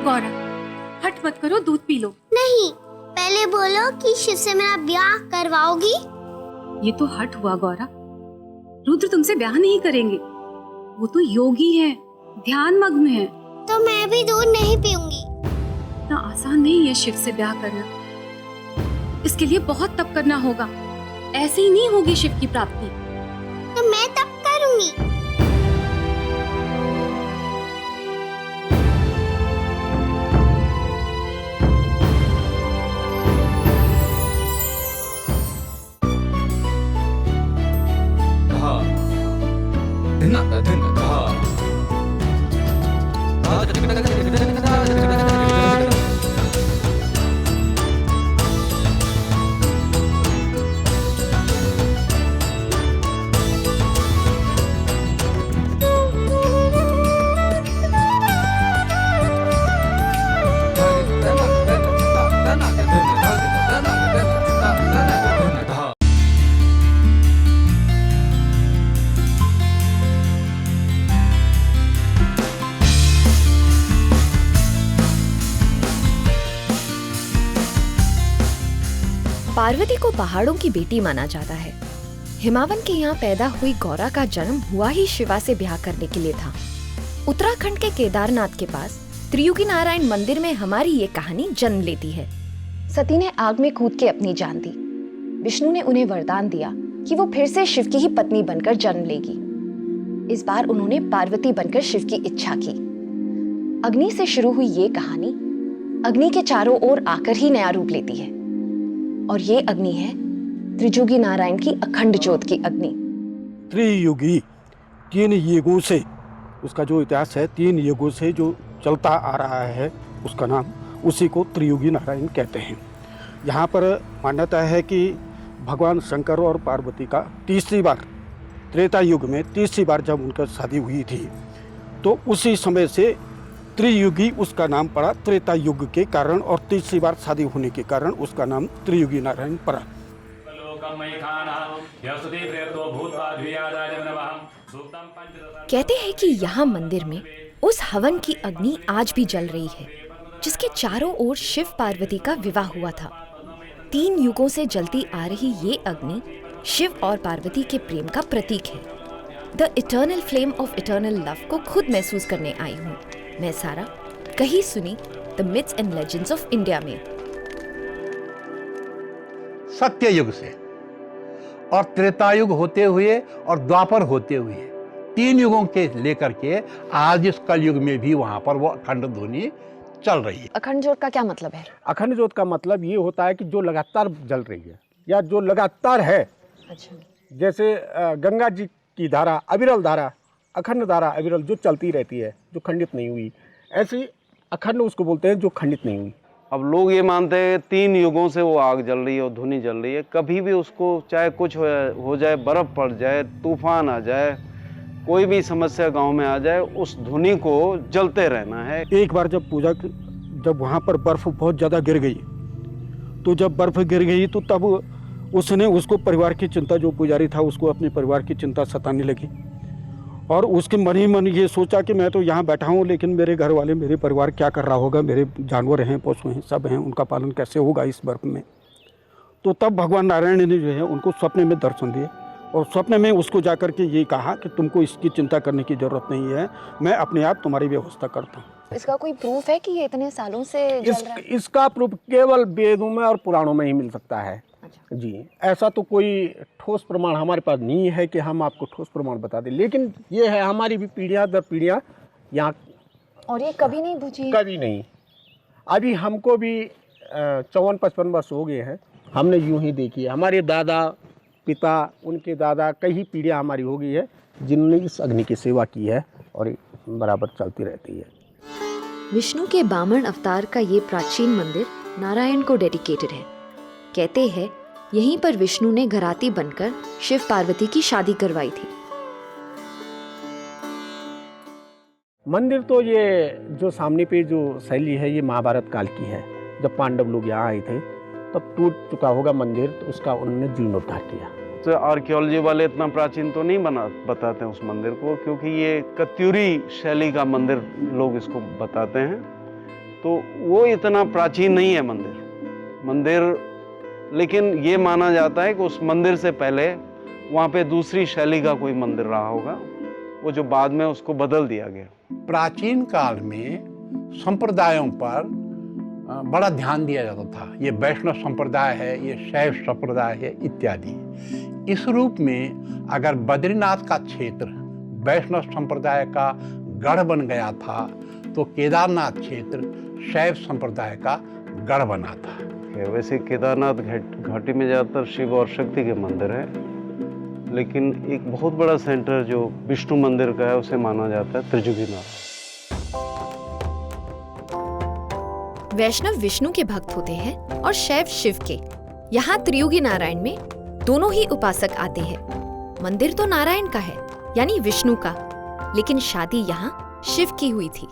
गौरा, हट मत करो, दूध पी लो। नहीं, पहले बोलो कि शिव से मेरा ब्याह करवाओगी। ये तो हट हुआ गौरा, रुद्र तुमसे ब्याह नहीं करेंगे। वो तो योगी है, ध्यान मग्न है। तो मैं भी दूध नहीं पीऊंगी। इतना आसान नहीं है शिव से ब्याह करना, इसके लिए बहुत तप करना होगा। ऐसे ही नहीं होगी शिव की प्राप्ति। तो मैं तब करूंगी। पार्वती को पहाड़ों की बेटी माना जाता है। हिमावन के यहाँ पैदा हुई गौरा का जन्म हुआ ही शिवा से ब्याह करने के लिए था। उत्तराखंड के केदारनाथ के पास त्रियुगी नारायण मंदिर में हमारी ये कहानी जन्म लेती है। सती ने आग में कूद के अपनी जान दी। विष्णु ने उन्हें वरदान दिया कि वो फिर से शिव की ही पत्नी बनकर जन्म लेगी। इस बार उन्होंने पार्वती बनकर शिव की इच्छा की। अग्नि से शुरू हुई ये कहानी अग्नि के चारों ओर आकर ही नया रूप लेती है, और ये अग्नि है त्रियुगी नारायण की अखंड ज्योत की अग्नि। त्रियुगी, 3 युगों से, उसका जो इतिहास है 3 युगों से जो चलता आ रहा है, उसका नाम, उसी को त्रियुगी नारायण कहते हैं। यहाँ पर मान्यता है कि भगवान शंकर और पार्वती का तीसरी बार, त्रेता युग में तीसरी बार जब उनका शादी हुई थी, तो उसी समय से त्रियुगी उसका नाम पड़ा त्रेता युग के कारण, और तीसरी बार शादी होने के कारण उसका नाम त्रियुगी नारायण पड़ा। कहते हैं कि यहाँ मंदिर में उस हवन की अग्नि आज भी जल रही है, जिसके चारों ओर शिव पार्वती का विवाह हुआ था। 3 युगों से जलती आ रही ये अग्नि शिव और पार्वती के प्रेम का प्रतीक है। The eternal flame of eternal love को खुद महसूस करने आई हूँ मैं सारा, कहीं सुनी the myths and legends of India में। सत्य युग से और त्रेतायुग होते हुए और द्वापर होते हुए 3 युगों के लेकर के आज इस कलयुग में भी वहां पर वो अखंड ध्वनि चल रही है। अखंड ज्योत का क्या मतलब है? अखंड ज्योत का मतलब ये होता है कि जो लगातार जल रही है, या जो लगातार है। अच्छा। जैसे गंगा जी की धारा, अविरल धारा, अखंड धारा अविरल जो चलती रहती है, जो खंडित नहीं हुई, ऐसी अखंड उसको बोलते हैं जो खंडित नहीं हुई। अब लोग ये मानते हैं 3 युगों से वो आग जल रही है और धुनी जल रही है। कभी भी उसको चाहे कुछ हो जाए, बर्फ पड़ जाए, तूफान आ जाए, कोई भी समस्या गांव में आ जाए, उस धुनी को जलते रहना है। एक बार जब वहाँ पर बर्फ बहुत ज़्यादा गिर गई, तो जब बर्फ गिर गई तो तब उसने उसको परिवार की चिंता, जो पुजारी था उसको अपने परिवार की चिंता सताने लगी, और उसके मन ही मन ये सोचा कि मैं तो यहाँ बैठा हूँ, लेकिन मेरे घर वाले, मेरे परिवार क्या कर रहा होगा, मेरे जानवर हैं, पशु हैं, सब हैं, उनका पालन कैसे होगा इस बर्फ में। तो तब भगवान नारायण ने जो है उनको सपने में दर्शन दिए, और सपने में उसको जाकर के ये कहा कि तुमको इसकी चिंता करने की ज़रूरत नहीं है, मैं अपने आप तुम्हारी व्यवस्था करता हूँ। इसका कोई प्रूफ है कि ये इतने सालों से जल रहा है? इसका प्रूफ केवल वेदों में और पुराणों में ही मिल सकता है। अच्छा। जी, ऐसा तो कोई ठोस प्रमाण हमारे पास नहीं है कि हम आपको ठोस प्रमाण बता दें, लेकिन ये है हमारी भी पीढ़ियाँ दर पीढ़ियाँ यहाँ, और ये कभी नहीं बुझी? कभी नहीं। अभी हमको भी 54-55 वर्ष हो गए हैं, हमने यूं ही देखी है। हमारे दादा, पिता, उनके दादा, कई पीढ़ियाँ हमारी हो गई है जिन्होंने इस अग्नि की सेवा की है, और बराबर चलती रहती है। विष्णु के बामन अवतार का ये प्राचीन मंदिर नारायण को डेडिकेटेड है। कहते हैं यहीं पर विष्णु ने घराती बनकर शिव पार्वती की शादी करवाई थी। मंदिर तो ये जो सामने पे जो शैली है, ये महाभारत काल की है। जब पांडव लोग यहाँ आए थे तब टूट चुका होगा मंदिर, तो उसका उन्होंने जीर्णोद्धार किया। तो आर्कियोलॉजी वाले इतना प्राचीन तो नहीं बताते हैं उस मंदिर को, क्योंकि ये कत्यूरी शैली का मंदिर लोग इसको बताते हैं। तो वो इतना प्राचीन नहीं है मंदिर, लेकिन ये माना जाता है कि उस मंदिर से पहले वहाँ पे दूसरी शैली का कोई मंदिर रहा होगा, वो जो बाद में उसको बदल दिया गया। प्राचीन काल में संप्रदायों पर बड़ा ध्यान दिया जाता था। ये वैष्णव संप्रदाय है, ये शैव संप्रदाय है इत्यादि। इस रूप में अगर बद्रीनाथ का क्षेत्र वैष्णव संप्रदाय का गढ़ बन गया था तो केदारनाथ क्षेत्र शैव संप्रदाय का गढ़ बना था। वैसे केदारनाथ घाटी में ज़्यादातर शिव और शक्ति के मंदिर हैं, लेकिन एक बहुत बड़ा सेंटर जो विष्णु मंदिर का है उसे माना जाता है त्रिजुगी नारायण। वैष्णव विष्णु के भक्त होते हैं और शैव शिव के। यहाँ त्रियुगी नारायण में दोनों ही उपासक आते हैं। मंदिर तो नारायण का है यानी विष्णु का, लेकिन शादी यहाँ शिव की हुई थी।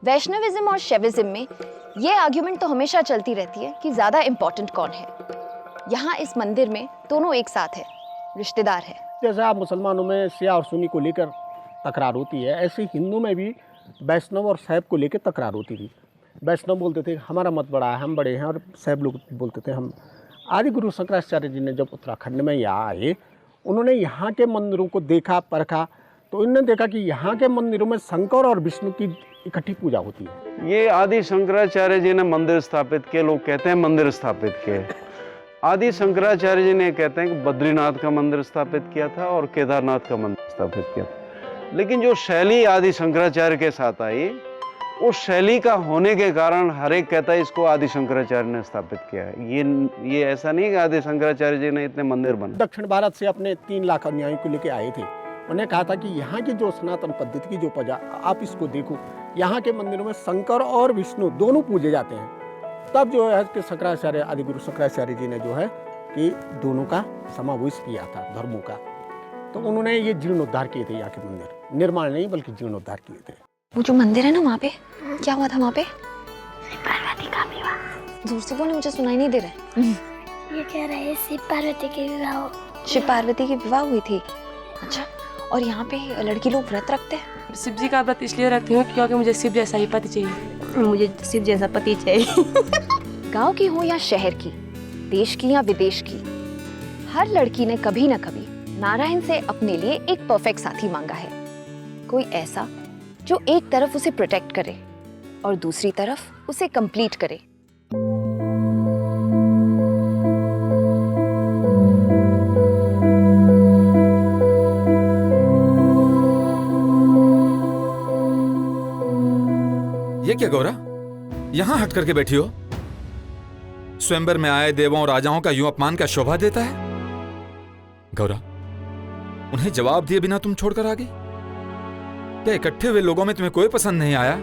वैष्णविज्म और शैविज्म में ये आर्ग्यूमेंट तो हमेशा चलती रहती है कि ज्यादा इम्पोर्टेंट कौन है। यहाँ इस मंदिर में दोनों एक साथ है, रिश्तेदार है। जैसे आप मुसलमानों में शिया और सुन्नी को लेकर तकरार होती है, ऐसे हिंदू में भी वैष्णव और शैव को लेकर तकरार होती थी। वैष्णव बोलते थे हमारा मत बड़ा है, हम बड़े हैं, और शैव लोग बोलते थे हम। आदि गुरु शंकराचार्य जी ने जब उत्तराखंड में यहाँ आए, उन्होंने यहाँ के मंदिरों को देखा परखा, तो उन्होंने देखा कि यहाँ के मंदिरों में शंकर और विष्णु की इकट्ठी पूजा होती है। ये आदि शंकराचार्य जी ने मंदिर स्थापित किए। लोग कहते हैं मंदिर स्थापित किए। आदि शंकराचार्य जी ने कहते हैं कि बद्रीनाथ का मंदिर स्थापित किया था और केदारनाथ का मंदिर स्थापित किया था। लेकिन जो शैली आदि शंकराचार्य के साथ आई, उस शैली का होने के कारण हर एक कहता है इसको आदि शंकराचार्य ने स्थापित किया है। ये ऐसा नहीं कि आदि शंकराचार्य जी ने इतने मंदिर बनाए। दक्षिण भारत से अपने 3 लाख अनुयायियों को लेके आए थे। उन्हें कहा था कि यहाँ की जो सनातन पद्धति की जो पूजा, आप इसको देखो, यहाँ के मंदिरों में शंकर और विष्णु दोनों पूजे जाते हैं। तब जो है कि शंकराचार्य, आदि गुरु शंकराचार्य जी ने जो है कि दोनों का समावेश किया था धर्मों का। तो उन्होंने ये जीर्णोद्धार किए थे। यहाँ के मंदिर निर्माण नहीं बल्कि जीर्णोद्धार किए थे। वो जो मंदिर है ना, वहाँ पे क्या हुआ था? वहाँ पे पार्वती का विवाह। जोर से बोले, मुझे सुनाई नहीं दे रहा है। ये कह रहे हैं शिव पार्वती के विवाह। शिव पार्वती की विवाह हुई थी। अच्छा, और यहाँ पे लड़की लोग व्रत रखते हैं। शिव जी का व्रत इसलिए रखती हूँ क्योंकि मुझे शिव जैसा ही पति चाहिए। मुझे शिव जैसा पति चाहिए। गांव की हो या शहर की, देश की या विदेश की, हर लड़की ने कभी न कभी नारायण से अपने लिए एक परफेक्ट साथी मांगा है। कोई ऐसा जो एक तरफ उसे प्रोटेक्ट करे और दूसरी तरफ उसे कंप्लीट करे। ये क्या गौरा, यहां हट करके बैठी हो? स्वयंवर में आए देवों और राजाओं का यूं अपमान क्या शोभा देता है? गौरा, उन्हें जवाब दिए बिना तुम छोड़कर आ गई? क्या इकट्ठे हुए लोगों में तुम्हें कोई पसंद नहीं आया?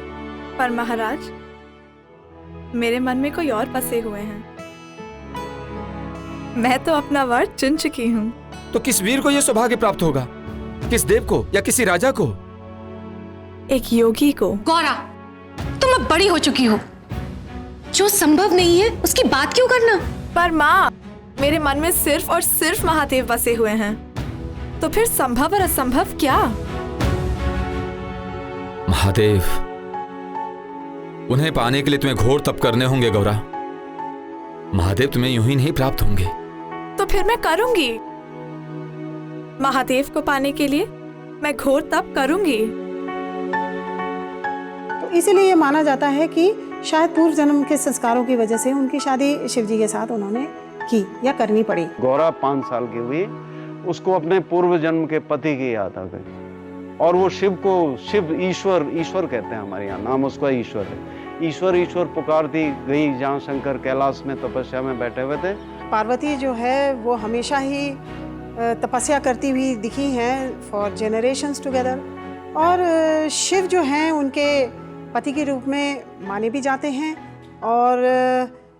पर महाराज, मेरे मन में कोई और बसे हुए हैं। मैं तो अपना वर चुन चुकी हूँ। तो किस वीर को यह सौभाग्य प्राप्त होगा? किस देव को या किसी राजा को? एक योगी को। गौरा, तुम अब बड़ी हो चुकी हो। जो संभव नहीं है उसकी बात क्यों करना? पर माँ, मेरे मन में सिर्फ और सिर्फ महादेव बसे हुए हैं, तो फिर संभव और असंभव क्या? महादेव, उन्हें पाने के लिए तुम्हें घोर तप करने होंगे गौरा। महादेव तुम्हें यूं ही नहीं प्राप्त होंगे। तो फिर मैं करूंगी। महादेव को पाने के लिए मैं घोर तप करूंगी। तो इसीलिए ये माना जाता है कि शायद पूर्व जन्म के संस्कारों की वजह से उनकी शादी शिव जी के साथ उन्होंने की या करनी पड़ी। गौरा 5 साल की हुई, उसको अपने पूर्व जन्म के पति की याद आ गई और वो शिव को, शिव ईश्वर कहते हैं हमारे यहाँ, नाम उसका ईश्वर है। ईश्वर पुकारती गई जहाँ शंकर कैलाश में तपस्या में बैठे हुए थे। पार्वती जो है वो हमेशा ही तपस्या करती हुई दिखी हैं फॉर जनरेशंस टुगेदर, और शिव जो हैं उनके पति के रूप में माने भी जाते हैं और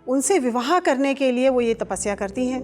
उनसे विवाह करने के लिए वो ये तपस्या करती हैं।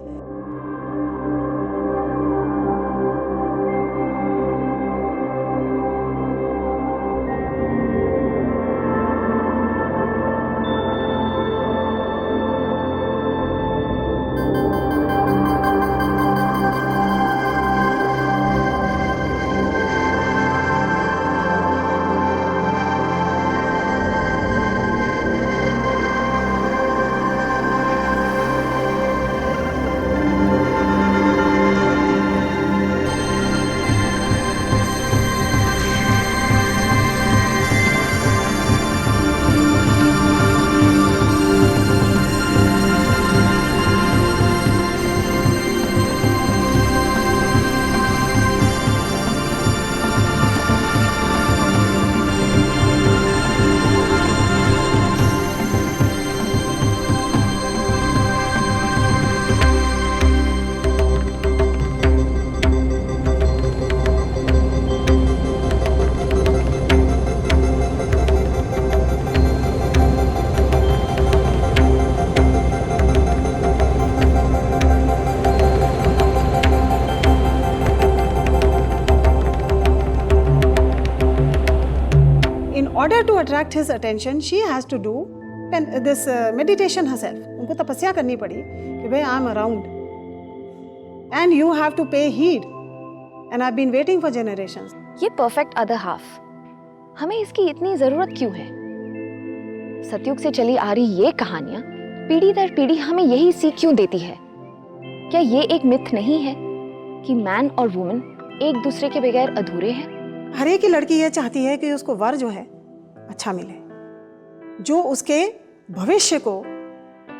attract his attention, she has to do this meditation herself. उनको तपस्या करनी पड़ी कि भाई I am around and you have to pay heed and I've been waiting for generations. ये परफेक्ट अदर हाफ, हमें इसकी इतनी जरूरत क्यों है? सतयुग से चली आ रही ये कहानियां पीढ़ी दर पीढ़ी हमें यही सीख क्यों देती है? क्या ये एक मिथ नहीं है कि मैन और वुमन एक दूसरे के बगैर अधूरे हैं? हर एक की लड़की ये चाहती है कि उसको वर जो है अच्छा मिले, जो उसके भविष्य को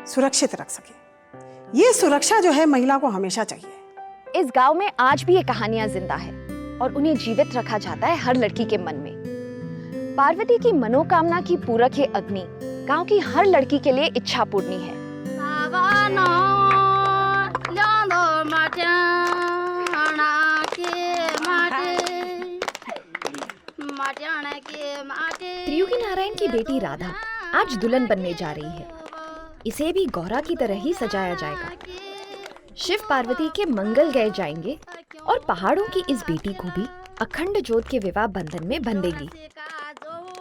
सुरक्षित रख सके। ये सुरक्षा जो है महिला को हमेशा चाहिए। इस गांव में आज भी ये कहानियां जिंदा है और उन्हें जीवित रखा जाता है हर लड़की के मन में। पार्वती की मनोकामना की पूरक ये अग्नि गांव की हर लड़की के लिए इच्छा पूर्णी है। त्रियुगी नारायण की बेटी राधा आज दुल्हन बनने जा रही है। इसे भी गौरा की तरह ही सजाया जाएगा। शिव पार्वती के मंगल गाए जाएंगे और पहाड़ों की इस बेटी को भी अखंड जोत के विवाह बंधन में बंधेगी।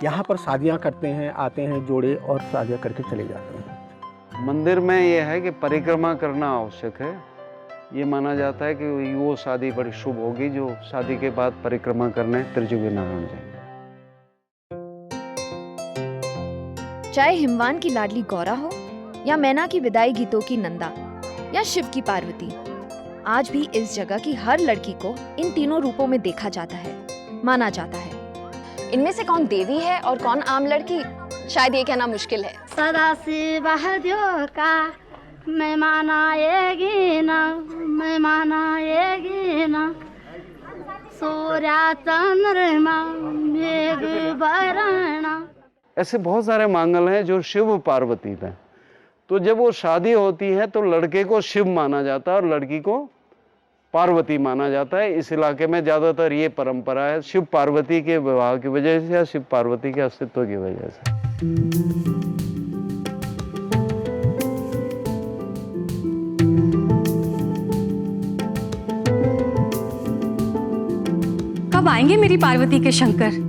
यहाँ पर शादियाँ करते हैं, आते हैं जोड़े और शादियाँ करके चले जाते हैं। मंदिर में ये है कि परिक्रमा करना आवश्यक है। ये माना जाता है कि वो शादी बड़ी शुभ होगी जो शादी के बाद परिक्रमा करने त्रिजुगी नारायण जाएंगे। चाहे हिमवान की लाडली गौरा हो या मैना की विदाई गीतों की नंदा या शिव की पार्वती, आज भी इस जगह की हर लड़की को इन तीनों रूपों में देखा जाता है, माना जाता है। इनमें से कौन देवी है और कौन आम लड़की, शायद ये कहना मुश्किल है। सदा से बहदियों का मैं मनाएगी ना, मैं मनाएगी ना, सूर्य चंद्रमा मेघ बरना। ऐसे बहुत सारे मांगल हैं जो शिव पार्वती पे। तो जब वो शादी होती है तो लड़के को शिव माना जाता है और लड़की को पार्वती माना जाता है। इस इलाके में ज़्यादातर ये परंपरा है, शिव पार्वती के विवाह की वजह से या शिव पार्वती के अस्तित्व की वजह से। कब आएंगे मेरी पार्वती के शंकर?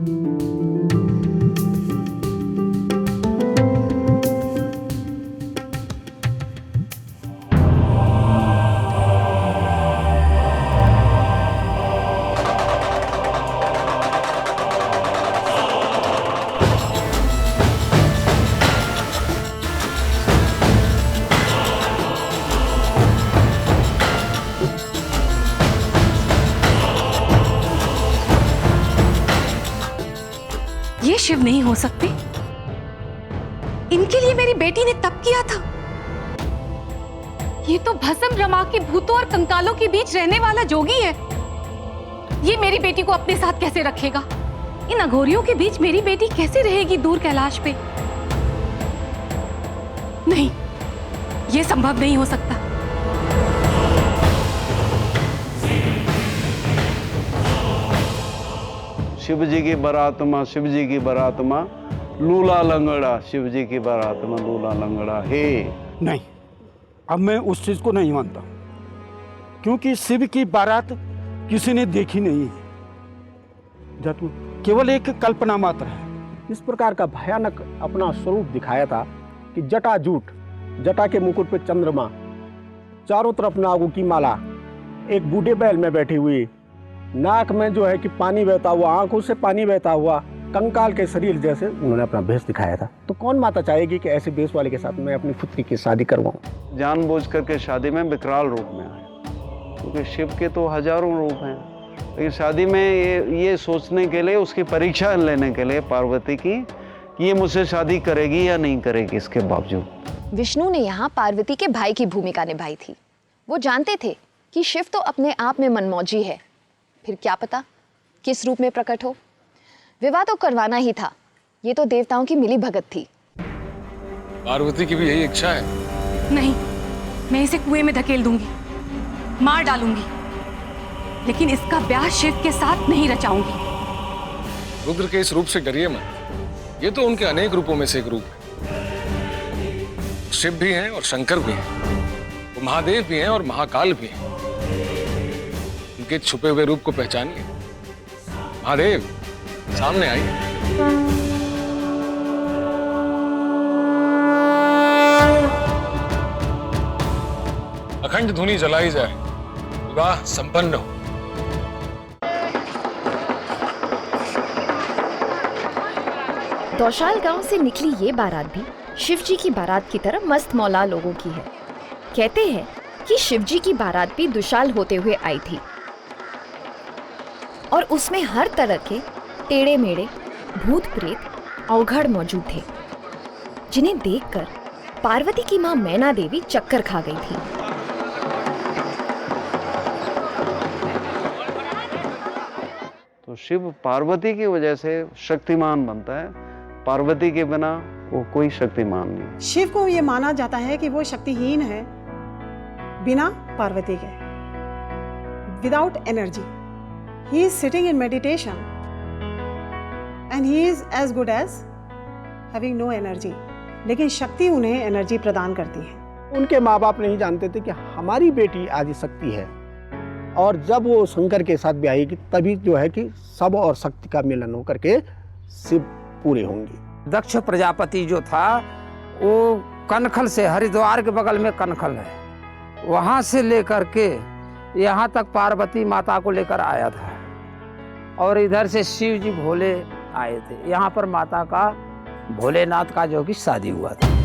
ये शिव नहीं हो सकते। इनके लिए मेरी बेटी ने तप किया था। ये तो भस्म रमा के भूतों और कंकालों के बीच रहने वाला जोगी है। ये मेरी बेटी को अपने साथ कैसे रखेगा? इन अघोरियों के बीच मेरी बेटी कैसे रहेगी दूर कैलाश पे? नहीं, ये संभव नहीं हो सकता। शिव जी की बारात माँ, शिव जी की बारात माँ, लूला लंगड़ा, शिव जी की बारात माँ लूला लंगड़ा हे। नहीं, अब मैं उस चीज को नहीं मानता, क्योंकि शिव की बारात किसी ने देखी नहीं है। जब केवल एक कल्पना मात्र है। इस प्रकार का भयानक अपना स्वरूप दिखाया था कि जटाजूट, जटा के मुकुट पे चंद्रमा, चारों तरफ नागों की माला, एक बूढ़े बैल में बैठी हुई, नाक में जो है कि पानी बहता हुआ, आंखों से पानी बहता हुआ, कंकाल के शरीर जैसे उन्होंने अपना भेष दिखाया था। तो कौन माता चाहेगी कि ऐसे भेष वाले के साथ मैं अपनी पुत्री की शादी करवाऊं? जानबूझ करके शादी में विकराल रूप में आए, क्योंकि शिव के तो हजारों रूप हैं। लेकिन शादी में ये सोचने के लिए, उसकी परीक्षा लेने के लिए पार्वती की कि ये मुझसे शादी करेगी या नहीं करेगी। इसके बावजूद विष्णु ने यहाँ पार्वती के भाई की भूमिका निभाई थी। वो जानते थे कि शिव तो अपने आप में मनमौजी है, फिर क्या पता किस रूप में प्रकट हो। विवाह तो करवाना ही था, ये तो देवताओं की मिली भगत थी। पार्वती की भी यही इच्छा है। नहीं, मैं इसे कुएं में धकेल दूंगी, मार डालूंगी, लेकिन इसका ब्याह शिव के साथ नहीं रचाऊंगी। रुद्र के इस रूप से डरिए मत, ये तो उनके अनेक रूपों में से एक रूप है। शिव भी हैं और शंकर भी हैं, वो महादेव भी हैं और महाकाल भी हैं। उनके छुपे हुए रूप को पहचानिए। महादेव, सामने आइए। अखंड धुनी जलाई जाए, विवाह संपन्न हो। दौशाल गांव से निकली ये बारात भी शिवजी की बारात की तरह मस्त मौला लोगों की है। कहते हैं कि शिवजी की बारात भी दुशाल होते हुए आई थी और उसमें हर तरह के टेढ़े मेढ़े भूत प्रेत अवघड़ मौजूद थे, जिन्हें देखकर पार्वती की मां मैना देवी चक्कर खा गई थी। तो शिव पार्वती की वजह से शक्तिमान बनता है, पार्वती के बिना वो कोई शक्तिमान नहीं। शिव को ये माना जाता है कि वो शक्तिहीन है बिना पार्वती के, without energy. He is sitting in meditation and he is as good as having no energy, लेकिन शक्ति उन्हें एनर्जी प्रदान करती है। उनके माँ बाप नहीं जानते थे कि हमारी बेटी आदिशक्ति है, और जब वो शंकर के साथ ब्याहेगी तभी जो है कि सब और शक्ति का मिलन होकर के शिव पूरे होंगे। दक्ष प्रजापति जो था वो कनखल से, हरिद्वार के बगल में कनखल है, वहाँ से लेकर के यहाँ तक पार्वती माता को लेकर आया था, और इधर से शिव जी भोले आए थे। यहाँ पर माता का भोलेनाथ का जो कि शादी हुआ था।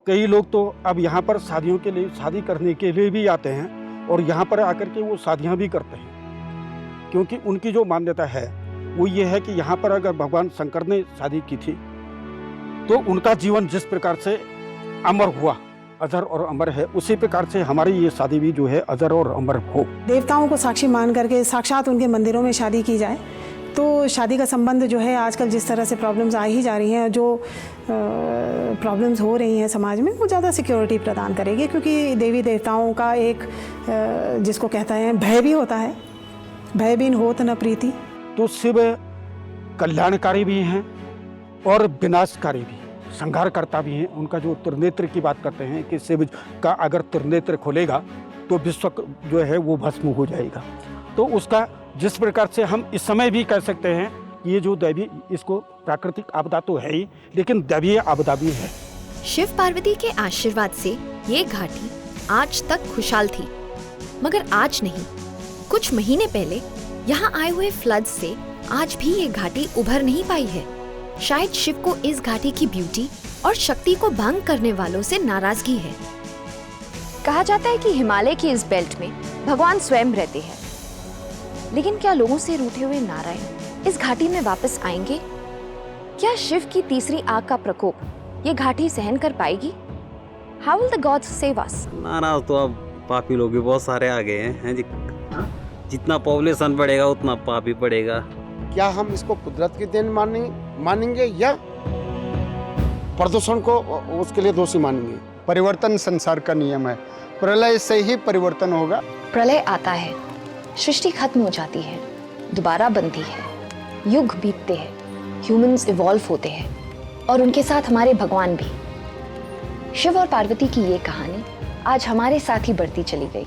कई लोग तो अब यहाँ पर शादियों के लिए, शादी करने के लिए भी आते हैं और यहाँ पर आकर के वो शादियाँ भी करते हैं, क्योंकि उनकी जो मान्यता है वो ये है कि यहाँ पर अगर भगवान शंकर ने शादी की थी तो उनका जीवन जिस प्रकार से अमर हुआ, अजर और अमर है, उसी प्रकार से हमारी ये शादी भी जो है अजर और अमर हो। देवताओं को साक्षी मान करके साक्षात उनके मंदिरों में शादी की जाए तो शादी का संबंध जो है, आजकल जिस तरह से प्रॉब्लम्स आ ही जा रही हैं, जो प्रॉब्लम्स हो रही हैं समाज में, वो ज़्यादा सिक्योरिटी प्रदान करेगी, क्योंकि देवी देवताओं का एक जिसको कहता है भय भी होता है, भय बिन होत न प्रीति। तो शिव कल्याणकारी भी हैं और विनाशकारी भी, संहारकर्ता भी हैं। उनका जो त्रिनेत्र की बात करते हैं कि शिव का अगर त्रिनेत्र खुलेगा तो विश्व जो है वो भस्म हो जाएगा। तो उसका जिस प्रकार से हम इस समय भी कह सकते हैं कि ये जो दैवी, इसको प्राकृतिक आपदा तो है ही, लेकिन दैवीय आपदा भी है। शिव पार्वती के आशीर्वाद से ये घाटी आज तक खुशहाल थी, मगर आज नहीं, कुछ महीने पहले यहाँ आए हुए फ्लड से आज भी ये घाटी उभर नहीं पाई है। शायद शिव को इस घाटी की ब्यूटी और शक्ति को भंग करने वालों से नाराजगी है। कहा जाता है कि हिमालय की इस बेल्ट में भगवान स्वयं रहते हैं, लेकिन क्या लोगों से रूठे हुए नारायण इस घाटी में वापस आएंगे? क्या शिव की तीसरी आग का प्रकोप ये घाटी सहन कर पाएगी? How will the gods save us? नाराज तो अब पापी लोग भी बहुत सारे आ गए हैं जी। जितना पॉपुलेशन बढ़ेगा उतना पाप भी बढ़ेगा। क्या हम इसको कुदरत की देन मानेंगे या प्रदूषण को उसके लिए दोषी मानेंगे? परिवर्तन संसार का नियम है, प्रलय से ही परिवर्तन होगा। प्रलय आता है, सृष्टि खत्म हो जाती है, दोबारा बनती है, युग बीतते हैं, ह्यूमंस इवॉल्व होते हैं और उनके साथ हमारे भगवान भी। शिव और पार्वती की ये कहानी आज हमारे साथ ही बढ़ती चली गई।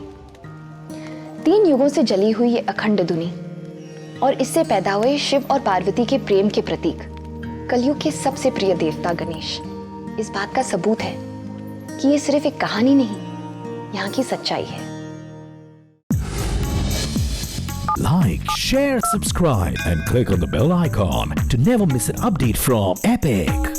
3 युगों से जली हुई ये अखंड धुनी और इससे पैदा हुए शिव और पार्वती के प्रेम के प्रतीक कलयुग के सबसे प्रिय देवता गणेश इस बात का सबूत है कि ये सिर्फ एक कहानी नहीं, यहाँ की सच्चाई है। Like, share, subscribe and click on the bell icon to never miss an update from Epic.